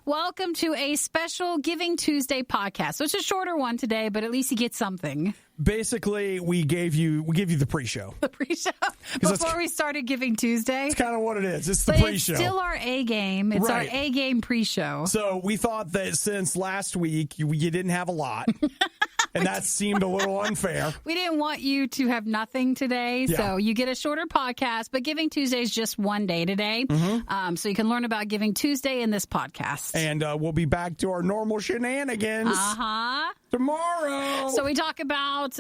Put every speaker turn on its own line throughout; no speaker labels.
Welcome to a special Giving Tuesday podcast. So it's a shorter one today, but at least you get something.
Basically, we gave you the pre-show.
The pre-show? Before we started Giving Tuesday?
It's kind of what it is. It's the
but
pre-show.
It's still our A-game. It's right. Our A-game pre-show.
So we thought that since last week, you didn't have a lot. And that seemed a little unfair.
We didn't want you to have nothing today, so you get a shorter podcast. But Giving Tuesday is just one day today, so you can learn about Giving Tuesday in this podcast.
And we'll be back to our normal shenanigans tomorrow.
So we talk about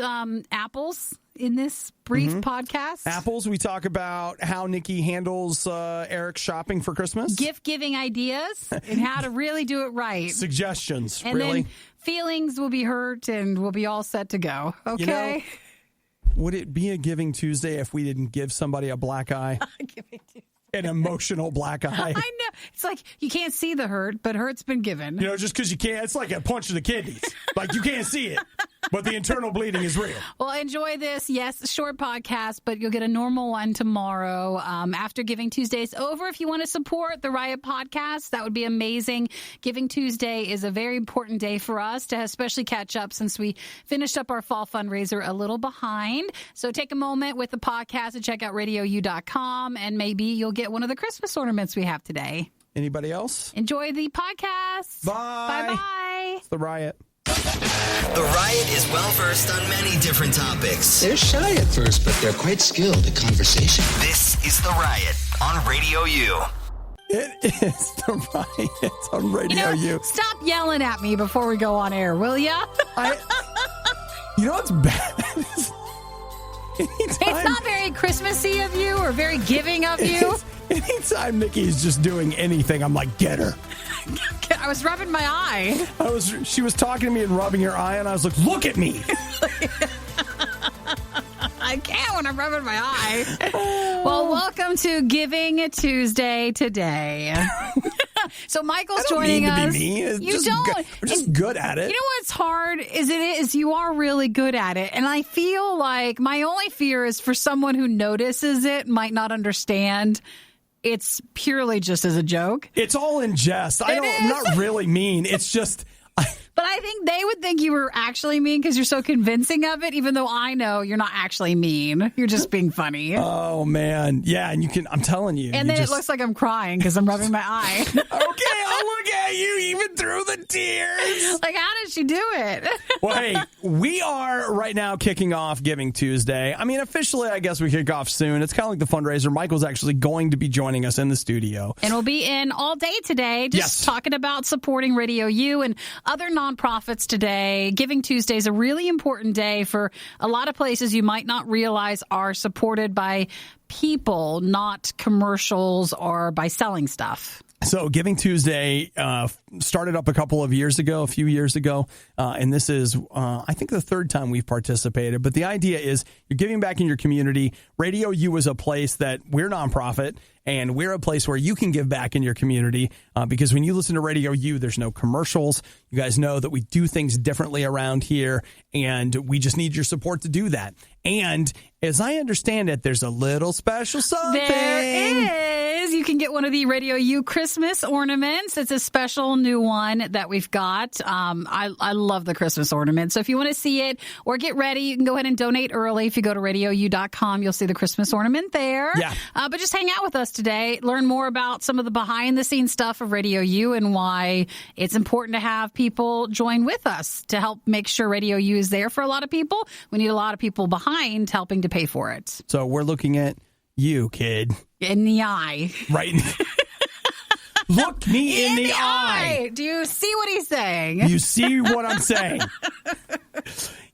apples in this brief podcast.
Apples. We talk about how Nikki handles Eric's shopping for Christmas.
Gift-giving ideas and how to really do it right.
Suggestions,
and
really.
Then feelings will be hurt and we'll be all set to go. Okay?
You know, would it be a Giving Tuesday if we didn't give somebody a black eye? An emotional black eye.
I know. It's like you can't see the hurt, but hurt's been given.
You know, just because you can't, it's like a punch to the kidneys. Like you can't see it, but the internal bleeding is real.
Well, enjoy this. Yes, short podcast, but you'll get a normal one tomorrow after Giving Tuesday is over. If you want to support the RIOT podcast, that would be amazing. Giving Tuesday is a very important day for us to especially catch up since we finished up our fall fundraiser a little behind. So take a moment with the podcast and check out RadioU.com, and maybe you'll get one of the Christmas ornaments we have today.
Anybody else?
Enjoy the podcast.
Bye.
Bye-bye.
It's the RIOT.
The RIOT is well-versed on many different topics.
They're shy at first, but they're quite skilled at conversation.
This is the RIOT on RadioU.
It is the RIOT on RadioU.
Stop yelling at me before we go on air, will ya?
You know what's bad?
It's not very Christmassy of you or very giving of you.
Anytime Nikki's just doing anything, I'm like, get her.
I was rubbing my eye.
She was talking to me and rubbing her eye, and I was like, look at me.
I can't when I'm rubbing my eye. Well, welcome to Giving Tuesday today. So Michael's joining us.
I don't mean to be mean.
You don't.
We're just good at it.
You know what's hard is you are really good at it. And I feel like my only fear is for someone who notices it might not understand. It's purely just as a joke.
It's all in jest. I'm not really mean. It's just...
But I think they would think you were actually mean because you're so convincing of it, even though I know you're not actually mean. You're just being funny.
Oh, man. Yeah, and I'm telling you.
And then it looks like I'm crying because I'm rubbing my eye.
Okay, I'll look at you even through the tears.
Like, how did she do it?
Well, hey, we are right now kicking off Giving Tuesday. I mean, officially, I guess we kick off soon. It's kind of like the fundraiser. Michael's actually going to be joining us in the studio.
And we'll be in all day today, just talking about supporting RadioU and other nonprofits today. Giving Tuesday is a really important day for a lot of places you might not realize are supported by people, not commercials or by selling stuff.
So Giving Tuesday started up a few years ago, and this is, I think, the third time we've participated. But the idea is you're giving back in your community. RadioU is a place that we're nonprofit, and we're a place where you can give back in your community because when you listen to RadioU, there's no commercials. You guys know that we do things differently around here, and we just need your support to do that. And as I understand it, there's a little special something.
There is. You can get one of the RadioU Christmas ornaments. It's a special new one that we've got. I love the Christmas ornament. So if you want to see it or get ready, you can go ahead and donate early. If you go to RadioU.com, you'll see the Christmas ornament there.
Yeah.
But just hang out with us today. Learn more about some of the behind-the-scenes stuff of RadioU and why it's important to have people join with us to help make sure RadioU is there for a lot of people. We need a lot of people behind helping to pay for it.
So we're looking at you, kid.
In the eye.
Right. Look me in the eye.
Do you see what he's saying?
You see what I'm saying?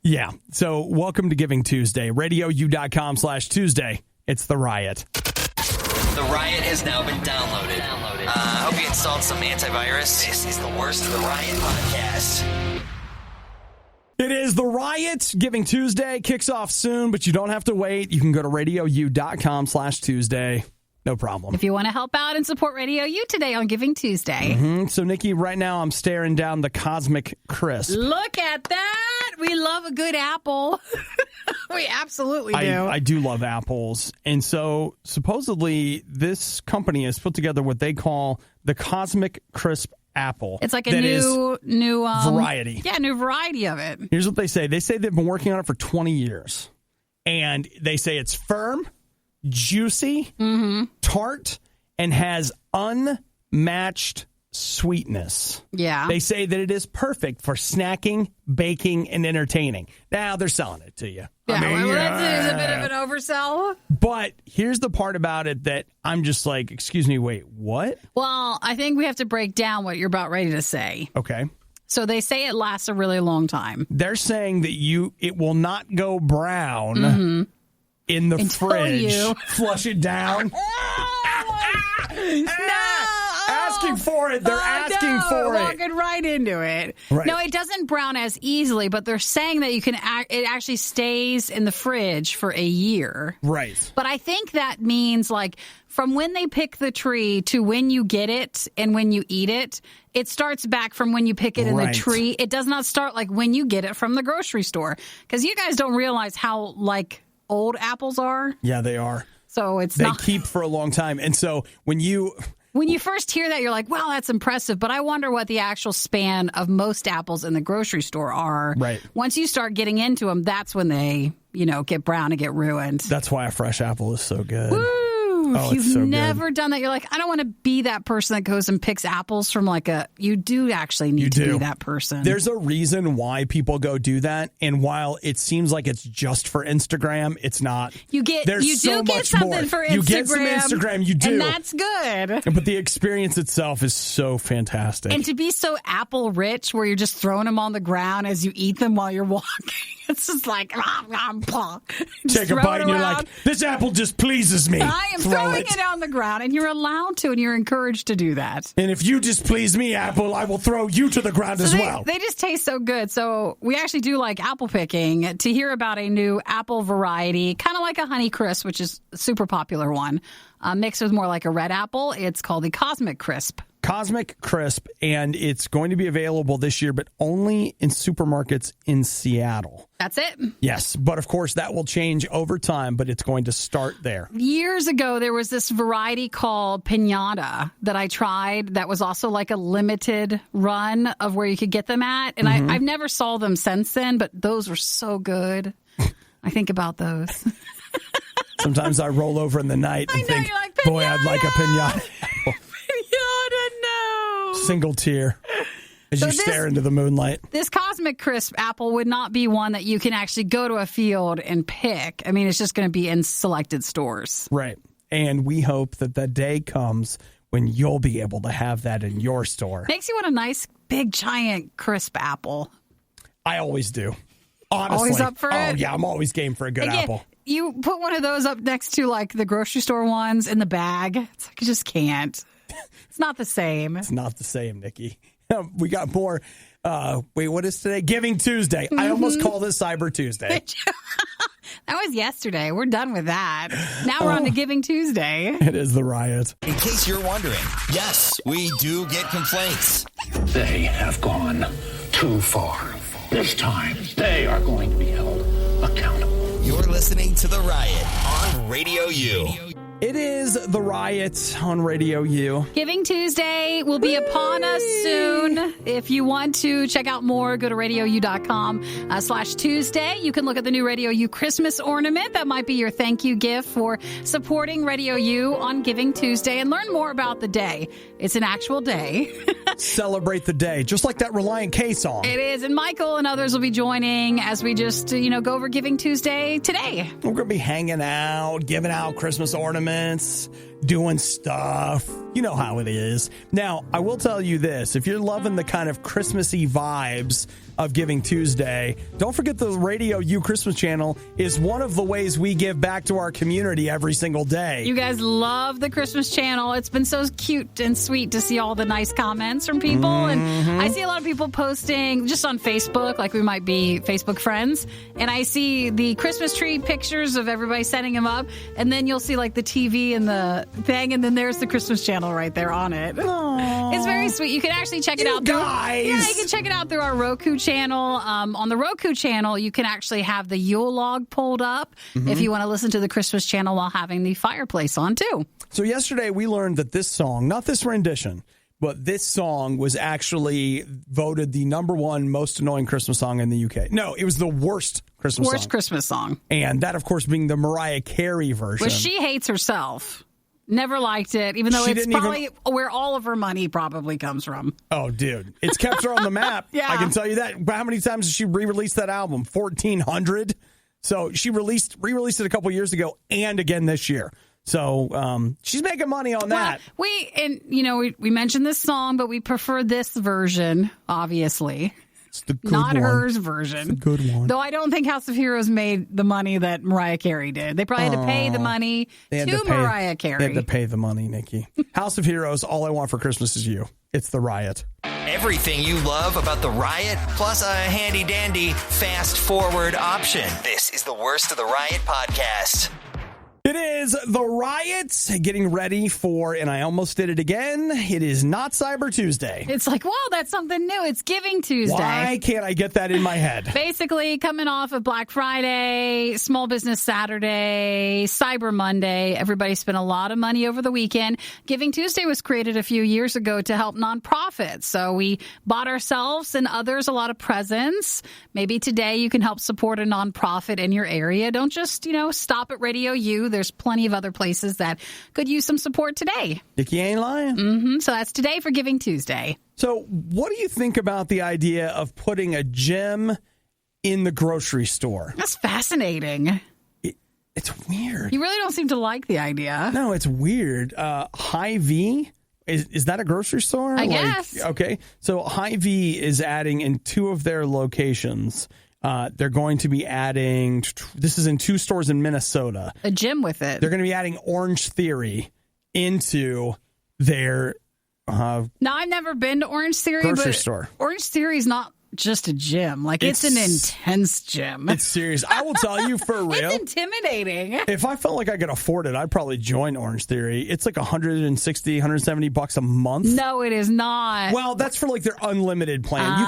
Yeah. So welcome to Giving Tuesday. RadioU.com/Tuesday. It's the RIOT.
The RIOT has now been downloaded. Hope you installed some antivirus. This is the worst of the RIOT podcast.
It is the RIOT. Giving Tuesday kicks off soon, but you don't have to wait. You can go to RadioU.com/Tuesday. No problem.
If you want to help out and support RadioU today on Giving Tuesday.
So, Nikki, right now I'm staring down the Cosmic Crisp.
Look at that. We love a good apple. We absolutely do.
I do love apples. And so, supposedly, this company has put together what they call the Cosmic Crisp apple.
It's like a
that
new
variety.
Yeah, new variety of it.
Here's what they say. They say they've been working on it for 20 years. And they say it's firm, juicy, tart, and has unmatched sweetness.
Yeah.
They say that it is perfect for snacking, baking, and entertaining. Now they're selling it to you.
Yeah, it's a bit of an oversell.
But here's the part about it that I'm just like, excuse me, wait, what?
Well, I think we have to break down what you're about ready to say.
Okay.
So they say it lasts a really long time.
They're saying that it will not go brown in the fridge. Flush it down.
No!
Asking for it. They're asking for it.
Walking right into it.
Right.
No, it doesn't brown as easily, but they're saying that it actually stays in the fridge for a year.
Right.
But I think that means like from when they pick the tree to when you get it and when you eat it, it starts back from when you pick it in the tree. It does not start like when you get it from the grocery store. Because you guys don't realize how like old apples are.
Yeah, they are.
So
they keep for a long time. And so when you
first hear that, you're like, wow, that's impressive. But I wonder what the actual span of most apples in the grocery store are.
Right.
Once you start getting into them, that's when they, get brown and get ruined.
That's why a fresh apple is so good.
Woo!
Oh,
if you've never done that, you're like, I don't want to be that person that goes and picks apples from you do actually need to be that person.
There's a reason why people go do that. And while it seems like it's just for Instagram, it's not.
You do get something for Instagram.
You get some Instagram, you do.
And that's good.
But the experience itself is so fantastic.
And to be so apple rich where you're just throwing them on the ground as you eat them while you're walking. It's just like,
take a bite and you're like, this apple just pleases me.
I am throwing it on the ground, and you're allowed to, and you're encouraged to do that.
And if you displease me, apple, I will throw you to the ground as well.
They just taste so good. So we actually do like apple picking. To hear about a new apple variety, kind of like a Honey Crisp, which is a super popular one, mixed with more like a red apple, it's called the Cosmic Crisp.
Cosmic Crisp, and it's going to be available this year, but only in supermarkets in Seattle.
That's it?
Yes, but of course that will change over time, but it's going to start there.
Years ago, there was this variety called Piñata that I tried that was also like a limited run of where you could get them at, and I've never saw them since then, but those were so good. I think about those.
Sometimes I roll over in the night and think,
like,
boy, I'd like a piñata.
No.
Single tear as you stare into the moonlight.
This Cosmic Crisp apple would not be one that you can actually go to a field and pick. I mean, it's just going to be in selected stores.
Right. And we hope that the day comes when you'll be able to have that in your store.
Makes you want a nice, big, giant, crisp apple.
I always do. Honestly.
Always up for it?
Oh, yeah. I'm always game for a good apple.
You put one of those up next to, like, the grocery store ones in the bag. It's like, you just can't. It's not the same.
It's not the same, Nikki. We got more. Wait, what is today? Giving Tuesday. I almost called it Cyber Tuesday.
That was yesterday. We're done with that. Now we're on to Giving Tuesday.
It is the riot.
In case you're wondering, yes, we do get complaints.
They have gone too far. This time, they are going to be held accountable.
You're listening to The Riot on Radio U.
It is the riot on Radio U.
Giving Tuesday will be upon us soon. If you want to check out more, go to RadioU.com/Tuesday. You can look at the new Radio U Christmas ornament. That might be your thank you gift for supporting Radio U on Giving Tuesday and learn more about the day. It's an actual day.
Celebrate the day, just like that Reliant K song.
It is. And Michael and others will be joining as we just, go over Giving Tuesday today.
We're going to be hanging out, giving out Christmas ornaments, doing stuff. You know how it is. Now, I will tell you this. If you're loving the kind of Christmassy vibes of Giving Tuesday, don't forget the Radio U Christmas channel is one of the ways we give back to our community every single day.
You guys love the Christmas channel. It's been so cute and sweet to see all the nice comments from people. And I see a lot of people posting just on Facebook, like we might be Facebook friends. And I see the Christmas tree pictures of everybody setting them up. And then you'll see like the TV and the thing. And then there's the Christmas channel right there on it.
Aww.
It's very sweet. You can actually check it out.
Guys.
Yeah, you can check it out through our Roku channel. On the Roku channel, you can actually have the Yule log pulled up if you want to listen to the Christmas channel while having the fireplace on too.
So yesterday we learned that this song, not this rendition, but this song was actually voted the #1 most annoying Christmas song in the UK. No, it was the worst Christmas song.
Worst Christmas song.
And that, of course, being the Mariah Carey version.
Well, she hates herself. Never liked it, even though it's probably where all of her money probably comes from.
Oh, dude. It's kept her on the map.
Yeah.
I can tell you that. How many times has she re-released that album? 1,400. So she re-released it a couple years ago and again this year. So she's making money on that.
We mentioned this song, but we prefer this version, obviously.
It's the good
Not
one.
hers version.
It's the good one.
Though I don't think House of Heroes made the money that Mariah Carey did. They probably had to pay the money to Mariah Carey.
They had to pay the money, Nikki. House of Heroes, All I Want for Christmas Is You. It's the Riot.
Everything you love about the Riot, plus a handy-dandy fast-forward option. This is the Worst of the Riot podcast.
It is the Riot getting ready for, and I almost did it again, it is not Cyber Tuesday.
It's like, wow, that's something new. It's Giving Tuesday.
Why can't I get that in my head?
Basically, coming off of Black Friday, Small Business Saturday, Cyber Monday, everybody spent a lot of money over the weekend. Giving Tuesday was created a few years ago to help nonprofits. So we bought ourselves and others a lot of presents. Maybe today you can help support a nonprofit in your area. Don't just, stop at RadioU. There's plenty of other places that could use some support today.
Nikki ain't lying.
Mm-hmm. So that's today for Giving Tuesday.
So what do you think about the idea of putting a gym in the grocery store?
That's fascinating.
It's weird.
You really don't seem to like the idea.
No, it's weird. Hy-Vee, is that a grocery store?
I guess.
Okay. So Hy-Vee is adding in 2 of their locations. They're going to be adding, this is in 2 stores in Minnesota.
A gym with it.
They're going to be adding Orange Theory into their
now, I've never been to Orange Theory,
grocery
but
store.
Orange Theory is not just a gym. Like, it's an intense gym.
It's serious. I will tell you for real.
It's intimidating.
If I felt like I could afford it, I'd probably join Orange Theory. It's like $160, $170 a month.
No, it is not.
Well, that's for like their unlimited plan. You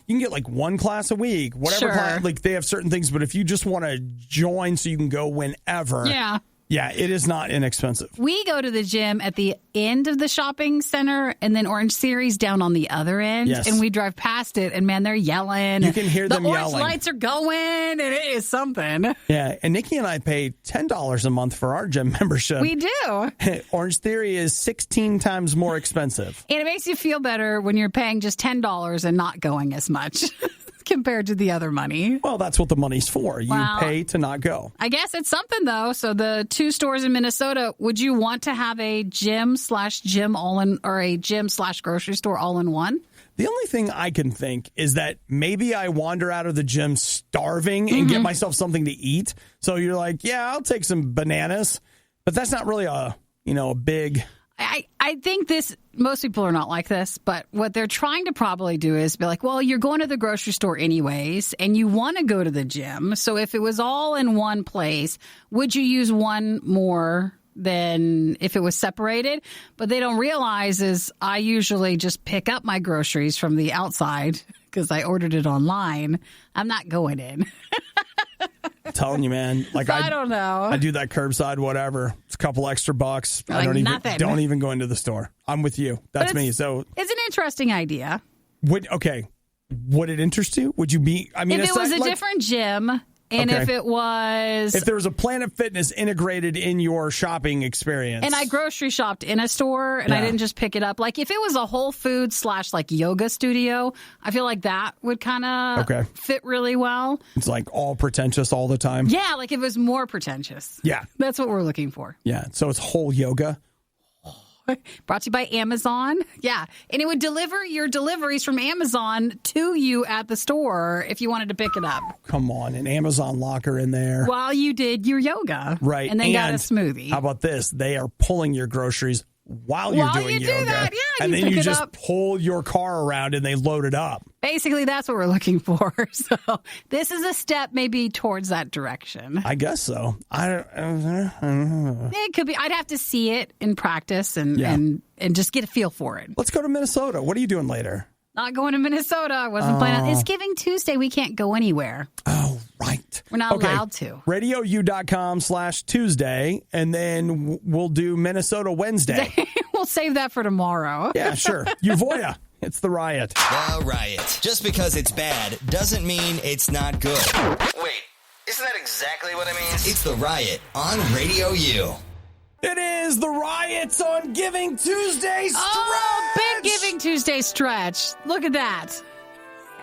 can get like 1 class a week, whatever class. Like they have certain things, but if you just want to join so you can go whenever. Yeah, it is not inexpensive.
We go to the gym at the end of the shopping center, and then Orange Theory's down on the other end.
Yes.
And we drive past it, and man, they're yelling.
You can hear them yelling.
The orange lights are going, and it is something.
Yeah, and Nikki and I pay $10 a month for our gym membership.
We do.
Orange Theory is 16 times more expensive.
And it makes you feel better when you're paying just $10 and not going as much. Compared to the other money.
Well, that's what the money's for. You pay to not go.
I guess it's something, though. So the 2 stores in Minnesota, would you want to have a gym/gym all-in or a gym/grocery store all-in-one?
The only thing I can think is that maybe I wander out of the gym starving and get myself something to eat. So you're like, yeah, I'll take some bananas. But that's not really a big...
I think most people are not like this, but what they're trying to probably do is be like, well, you're going to the grocery store anyways, and you want to go to the gym. So if it was all in one place, would you use one more than if it was separated? But they don't realize is I usually just pick up my groceries from the outside because I ordered it online. I'm not going in.
I'm telling you, man. Like
I don't know.
I do that curbside, whatever. It's a couple extra bucks.
Like
I don't even go into the store. I'm with you. That's me. So
it's an interesting idea.
Would it interest you? Would you be? I mean,
if it was a different gym. And if there was
a Planet Fitness integrated in your shopping experience.
And I grocery shopped in a store and I didn't just pick it up. Like if it was a Whole Foods / like yoga studio, I feel like that would kind of fit really well.
It's like all pretentious all the time.
Yeah, like if it was more pretentious.
Yeah.
That's what we're looking for.
Yeah. So it's whole yoga.
Brought to you by Amazon. Yeah. And it would deliver your deliveries from Amazon to you at the store if you wanted to pick it up.
Come on. An Amazon locker in there.
While you did your yoga.
Right.
And then got a smoothie.
How about this? They are pulling your groceries while you're doing yoga.
That,
and then you just pull your car around and they load it up.
Basically, that's what we're looking for. So this is a step maybe towards that direction.
I guess so. I don't know.
It could be. I'd have to see it in practice and just get a feel for it.
Let's go to Minnesota. What are you doing later?
Not going to Minnesota. I wasn't planning. It's Giving Tuesday. We can't go anywhere.
Oh, right.
We're not allowed to.
RadioU.com/Tuesday, and then we'll do Minnesota Wednesday.
We'll save that for tomorrow.
Yeah, sure. Euvoya. It's the Riot.
The Riot. Just because it's bad doesn't mean it's not good. Wait, isn't that exactly what it means? It's the Riot on Radio U.
It is the Riots on Giving Tuesday stretch.
Oh, big Giving Tuesday stretch. Look at that.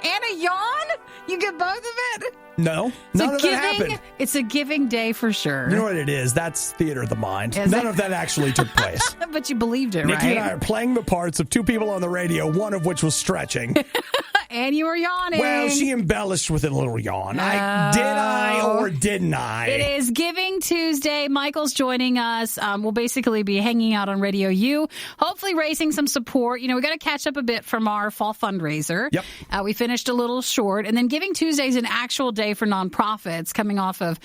And a yawn? You get both of it?
No, none of that happened.
It's a giving day for sure.
You know what it is? That's theater of the mind.
Is
None
it?
of that actually took place.
But you believed it,
Nikki
right?
and I are playing the parts of two people on the radio, one of which was stretching.
And you were yawning.
Well, she embellished with a little yawn. Did I or didn't I?
It is Giving Tuesday. Michael's joining us. We'll basically be hanging out on Radio U, hopefully raising some support. You know, we got to catch up a bit from our fall fundraiser.
Yep.
We finished a little short. And then Giving Tuesday is an actual day for nonprofits coming off of,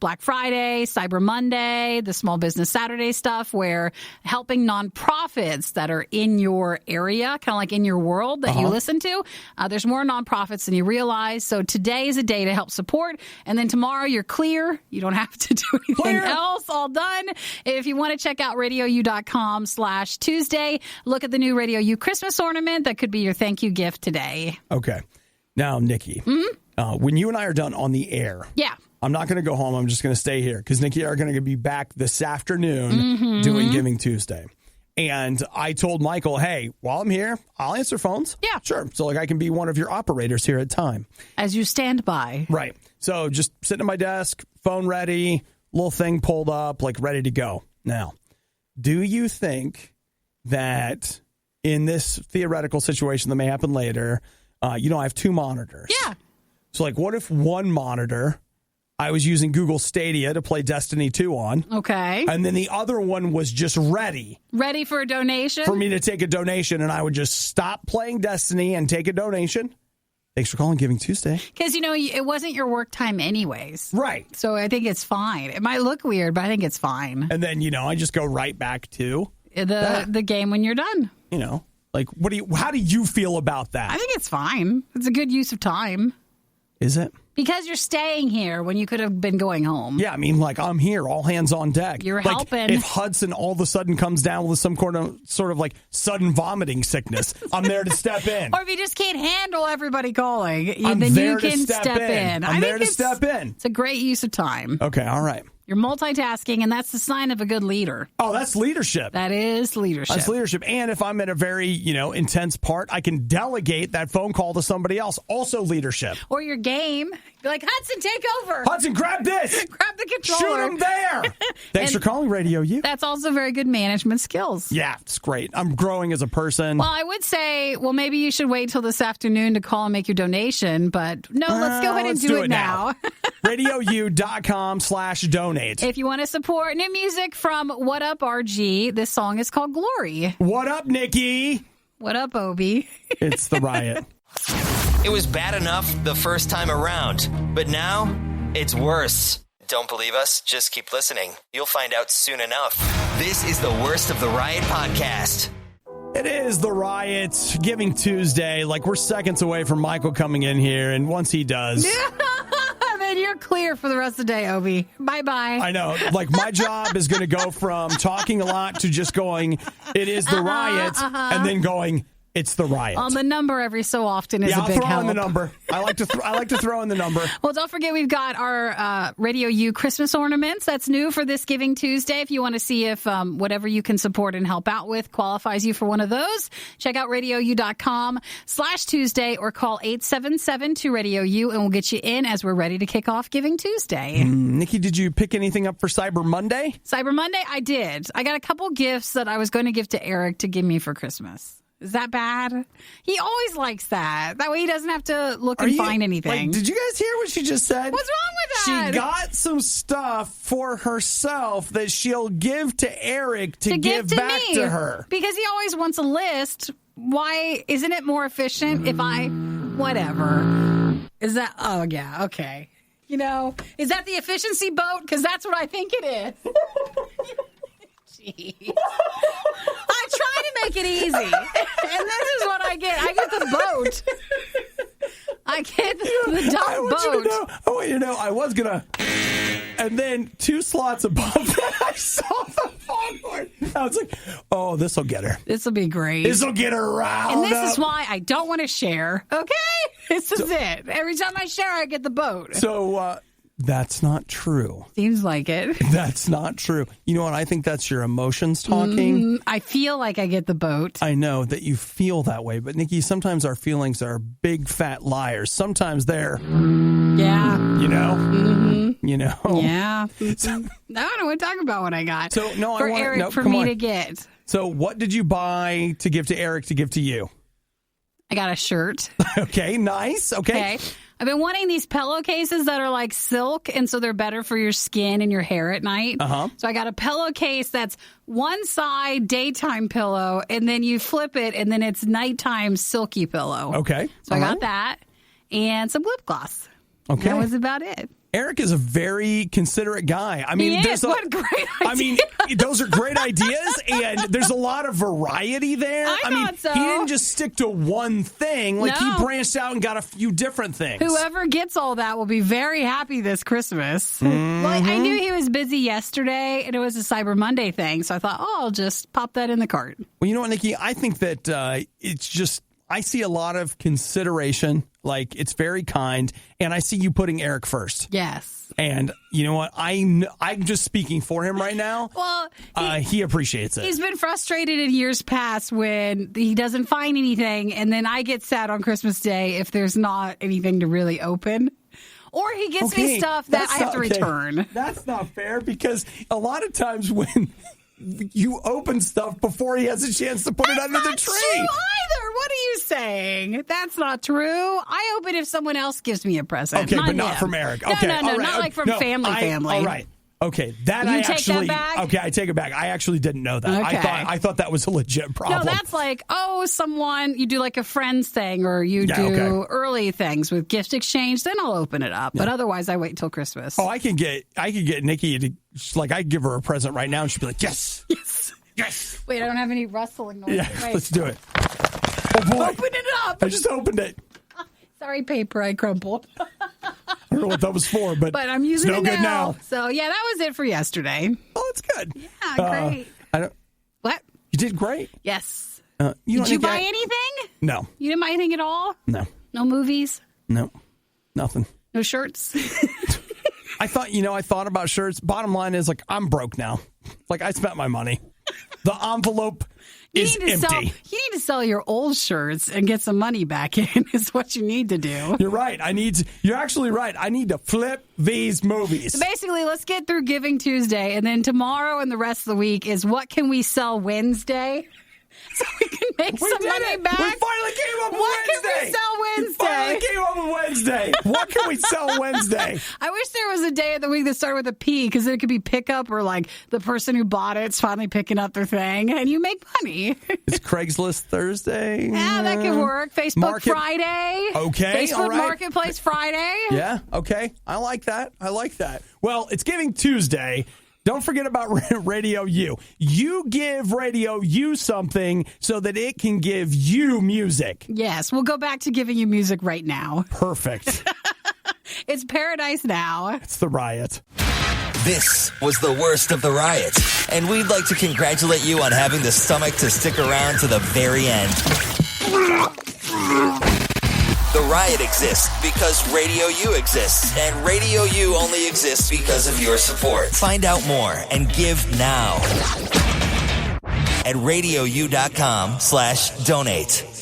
Black Friday, Cyber Monday, the Small Business Saturday stuff, where helping nonprofits that are in your area, kind of like in your world that you listen to. There's more nonprofits than you realize. So today is a day to help support. And then tomorrow you're clear. You don't have to do anything else. All done. If you want to check out RadioU.com/Tuesday, look at the new Radio U Christmas ornament. That could be your thank you gift today.
Okay. Now, Nikki, when you and I are done on the air,
Yeah.
I'm not going to go home. I'm just going to stay here because Nikki and I are going to be back this afternoon doing Giving Tuesday. And I told Michael, hey, while I'm here, I'll answer phones.
Yeah.
Sure. So I can be one of your operators here at time.
As you stand by.
Right. So just sitting at my desk, phone ready, little thing pulled up, ready to go. Now, do you think that in this theoretical situation that may happen later, I have two monitors.
Yeah.
So what if one monitor I was using Google Stadia to play Destiny 2 on.
Okay.
And then the other one was just ready.
Ready for a donation?
For me to take a donation, and I would just stop playing Destiny and take a donation. Thanks for calling Giving Tuesday.
Because, it wasn't your work time anyways.
Right.
So I think it's fine. It might look weird, but I think it's fine.
And then, I just go right back to
the game when you're done.
How do you feel about that?
I think it's fine. It's a good use of time.
Is it?
Because you're staying here when you could have been going home.
Yeah, I'm here, all hands on deck.
You're helping.
If Hudson all of a sudden comes down with some sort of sudden vomiting sickness, I'm there to step in.
Or if you just can't handle everybody calling,
I'm
then
there
you can
to step in. I'm there to step in.
It's a great use of time.
Okay, all right.
You're multitasking, and that's the sign of a good leader.
Oh, that's leadership.
That is leadership.
That's leadership. And if I'm in a very, intense part, I can delegate that phone call to somebody else. Also leadership.
Or your game. Be like, Hudson, take over.
Hudson, grab this.
Grab the controller.
Shoot him there. Thanks for calling Radio U.
That's also very good management skills.
Yeah, it's great. I'm growing as a person.
Well, I would say, maybe you should wait till this afternoon to call and make your donation. But no, let's go ahead and do it now.
RadioU.com/donate.
If you want to support new music from What Up RG, this song is called Glory.
What up, Nikki?
What up, Obi?
It's the Riot.
It was bad enough the first time around, but now it's worse. Don't believe us? Just keep listening. You'll find out soon enough. This is the Worst of the Riot podcast.
It is the Riot, Giving Tuesday. We're seconds away from Michael coming in here, and once he does...
Then you're clear for the rest of the day, Obi. Bye-bye.
I know. My job is going to go from talking a lot to just going, it is the Riot, and then going... It's the Riot.
On the number every so often is a big help.
Yeah, I'll throw in the number. I like to throw in the number.
Well, don't forget we've got our Radio U Christmas ornaments. That's new for this Giving Tuesday. If you want to see if whatever you can support and help out with qualifies you for one of those, check out RadioU.com/Tuesday or call 877-2-RADIO-U and we'll get you in as we're ready to kick off Giving Tuesday.
Nikki, did you pick anything up for Cyber Monday?
Cyber Monday, I did. I got a couple gifts that I was going to give to Eric to give me for Christmas. Is that bad? He always likes that. That way he doesn't have to look and find anything.
Did you guys hear what she just said?
What's wrong with that?
She got some stuff for herself that she'll give to Eric to give back to her.
Because he always wants a list. Why isn't it more efficient if whatever. Is that, oh yeah, okay. Is that the efficiency boat? Because that's what I think it is. Jeez. I try to make it easy. And this is what I get. I get the boat. I get the duck boat.
I want you to know I was going to... And then 2 slots above that, I saw the awkward. I was like, oh, this will get her.
This will be great.
This will get her riled
And this
up.
is why I don't want to share. Okay? This is it. Every time I share, I get the boat.
So, that's not true.
Seems like it.
That's not true. You know what? I think that's your emotions talking.
I feel like I get the boat.
I know that you feel that way, but Nikki, sometimes our feelings are big fat liars. Sometimes they're,
Yeah.
you know, you know.
Yeah. I don't want to talk about what I got.
So no,
for
I want
Eric
no,
for
come
me
on.
to get.
So what did you buy to give to Eric to give to you?
I got a shirt.
Okay, nice. Okay.
I've been wanting these pillowcases that are like silk, and so they're better for your skin and your hair at night. So I got a pillowcase that's one side daytime pillow, and then you flip it, and then it's nighttime silky pillow.
Okay.
So I got that and some lip gloss.
Okay.
That was about it.
Eric is a very considerate guy. I mean,
what great idea.
I mean, those are great ideas, and there's a lot of variety there.
I
mean,
thought so.
He didn't just stick to one thing. Like,
No.
he branched out and got a few different things.
Whoever gets all that will be very happy this Christmas. Well, I knew he was busy yesterday, and it was a Cyber Monday thing, so I thought, I'll just pop that in the cart.
Well, you know what, Nikki? I think that it's just, I see a lot of consideration. Like, it's very kind, and I see you putting Eric first.
Yes.
And you know what? I'm just speaking for him right now.
Well,
he appreciates it.
He's been frustrated in years past when he doesn't find anything, and then I get sad on Christmas Day if there's not anything to really open. Or he gets me stuff that I have to return.
That's not fair, because a lot of times when you open stuff before he has a chance to put it under the tree.
That's not true either. What are you saying? That's not true. I open if someone else gives me a present.
Okay, but not
him.
from Eric.
No,
Okay,
no,
all right.
not like from family.
All right. Okay, that
You
I
take
actually.
that back?
Okay, I take it back. I actually didn't know that.
Okay.
I thought that was a legit problem.
No, that's like, someone, you do like a friends thing, or you do early things with gift exchange, then I'll open it up. But otherwise, I wait till Christmas.
Oh, I can get Nikki to, like, I give her a present right now, and she'd be like, yes. Yes.
Wait, I don't have any rustling noise.
Yeah,
Wait.
let's do it. Oh, boy.
Open it up.
I just opened it.
Sorry, paper, I crumpled.
I don't know what that was for, but
I'm using
it's no
it
good now.
So, yeah, that was it for yesterday.
Oh, it's good.
Yeah, great. What?
You did great.
Yes.
Did
you buy anything?
No.
You didn't buy anything at all?
No.
No movies?
No. Nothing.
No shirts?
I thought about shirts. Bottom line is, like, I'm broke now. Like, I spent my money. The envelope is empty.
You need to sell your old shirts and get some money back in is what you need to do.
You're right. You're actually right. I need to flip these movies.
So basically, let's get through Giving Tuesday, and then tomorrow and the rest of the week is what can we sell Wednesday? So we can make some money back.
We finally came up with
what
Wednesday.
What can we sell Wednesday?
We finally came up with Wednesday. What can we sell Wednesday?
I wish there was a day of the week that started with a P, because it could be pickup, or like the person who bought it's finally picking up their thing, and you make money.
It's Craigslist Thursday.
Yeah, that could work. Facebook Friday.
Okay,
Facebook
all right.
Marketplace Friday.
Yeah, okay. I like that. Well, it's Giving Tuesday. Don't forget about RadioU. You give RadioU something so that it can give you music.
Yes, we'll go back to giving you music right now.
Perfect.
It's Paradise Now.
It's the Riot.
This was the worst of the Riot, and we'd like to congratulate you on having the stomach to stick around to the very end. The Riot exists because RadioU exists, and RadioU only exists because of your support. Find out more and give now at RadioU.com/donate.